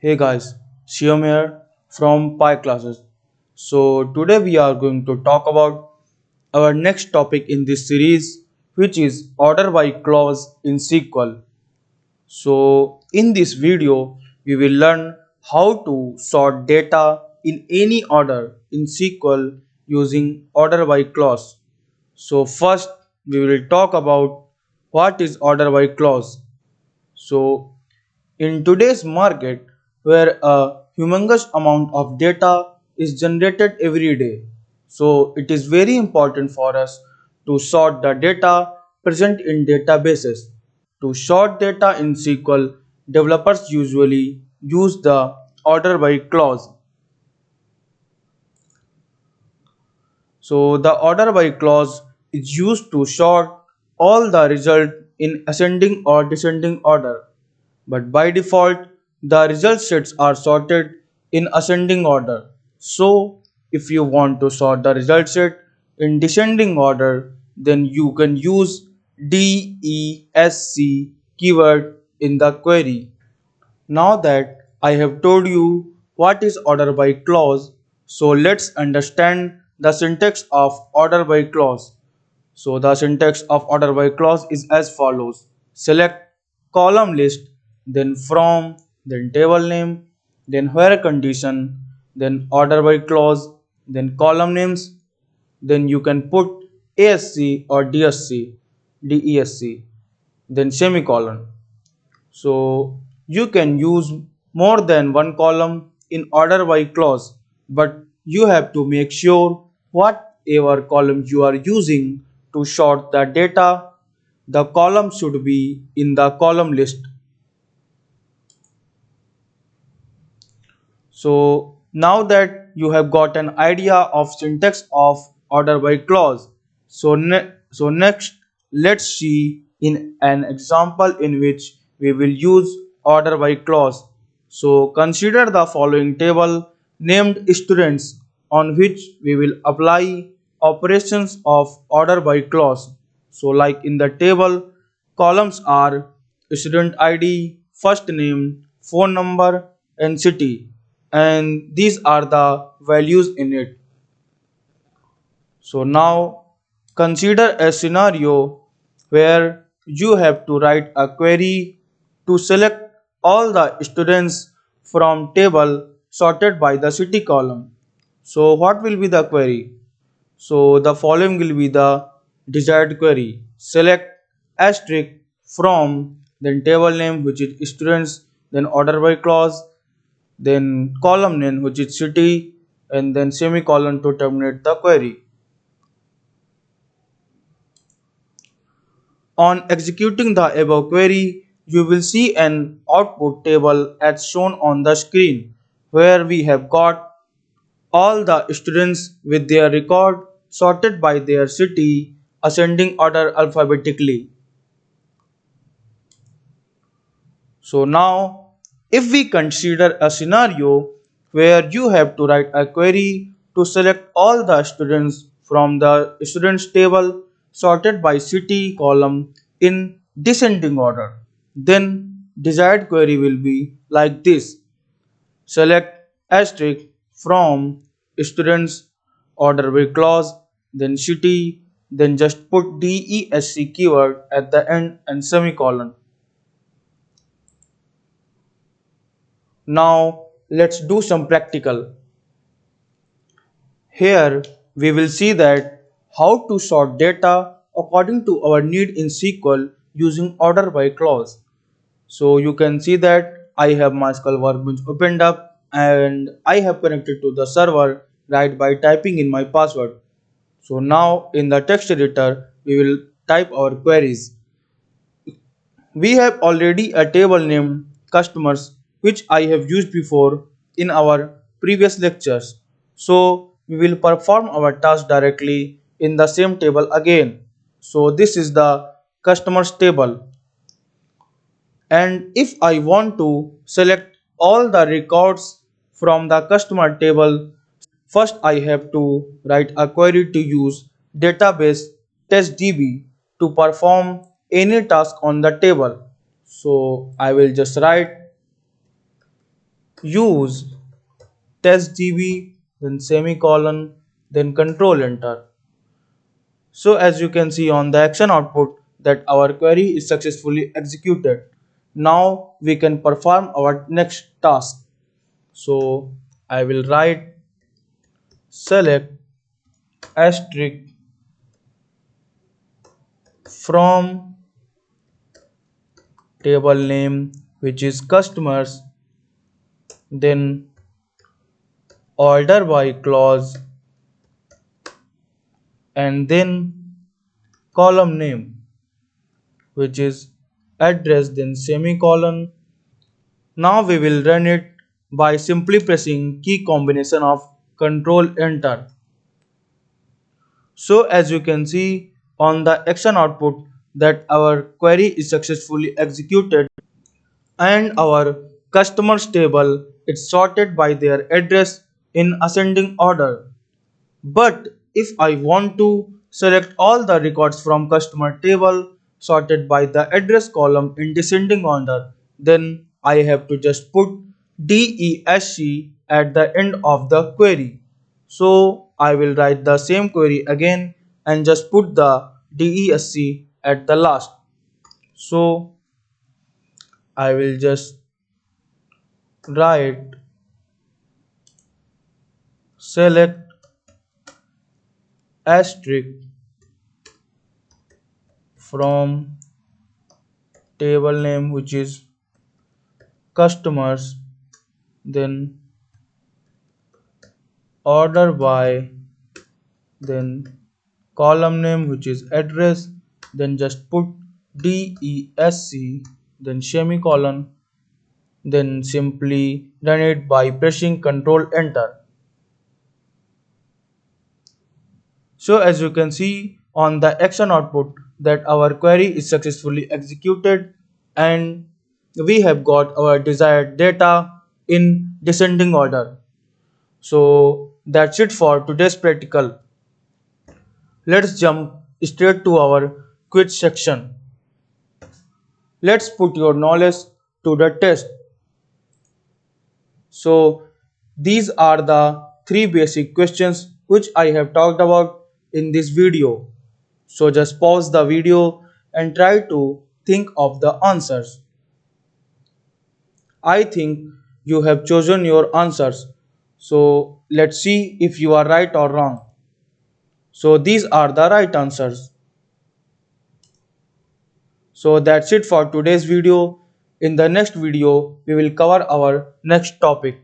Hey guys, Shivam here from Pi Classes. So today we are going to talk about our next topic in this series, which is order by clause in SQL. So in this video, we will learn how to sort data in any order in SQL using order by clause. So first we will talk about what is order by clause. So in today's market, where a humongous amount of data is generated every day, so it is very important for us to sort the data present in databases. To sort data in SQL, developers usually use the order by clause. So the order by clause is used to sort all the result in ascending or descending order. But by default, the result sets are sorted in ascending order. So if you want to sort the result set in descending order, then you can use DESC keyword in the query. Now that I have told you what is order by clause, so let's understand the syntax of order by clause. So the syntax of order by clause is as follows. Select column list, then from, then table name, then where condition, then order by clause, then column names, then you can put ASC or DESC, then semicolon. So you can use more than one column in order by clause, but you have to make sure whatever column you are using to sort the data, the column should be in the column list. So now that you have got an idea of syntax of order by clause, so next let's see in an example in which we will use order by clause. So consider the following table named students on which we will apply operations of order by clause. So like in the table, columns are student ID, first name, phone number and city, and these are the values in it. So now consider a scenario where you have to write a query to select all the students from table sorted by the city column. So what will be the query? So the following will be the desired query. Select asterisk from, then table name which is students, then order by clause, then column name which is city, and then semicolon to terminate the query. On executing the above query, you will see an output table as shown on the screen where we have got all the students with their record sorted by their city ascending order alphabetically. So now if we consider a scenario where you have to write a query to select all the students from the students table sorted by city column in descending order, then desired query will be like this. Select asterisk from students order by clause, then city, then just put DESC keyword at the end and semicolon. Now let's do some practical. Here we will see that how to sort data according to our need in SQL using order by clause. So you can see that I have MySQL Workbench opened up and I have connected to the server right by typing in my password. So now in the text editor we will type our queries. We have already a table named customers which I have used before in our previous lectures. So we will perform our task directly in the same table again. So this is the customers table, and if I want to select all the records from the customer table, first I have to write a query to use database testdb to perform any task on the table. So I will just write use testdb, then semicolon, then control enter. So as you can see on the action output that our query is successfully executed. Now we can perform our next task. So I will write select asterisk from table name which is customers, then order by clause, and then column name which is address, then semicolon. Now we will run it by simply pressing key combination of control enter. So as you can see on the action output that our query is successfully executed and our customers table is sorted by their address in ascending order. But if I want to select all the records from customer table sorted by the address column in descending order, then I have to just put DESC at the end of the query. So I will write the same query again and just put the DESC at the last. So I will just write select asterisk from table name which is customers, then order by, then column name which is address, then just put DESC, then semicolon, then simply run it by pressing Ctrl Enter. So as you can see on the action output that our query is successfully executed and we have got our desired data in descending order. So that's it for today's practical. Let's jump straight to our quiz section. Let's put your knowledge to the test. So these are the three basic questions which I have talked about in this video. So just pause the video and try to think of the answers. I think you have chosen your answers. So let's see if you are right or wrong. So these are the right answers. So that's it for today's video. In the next video, we will cover our next topic.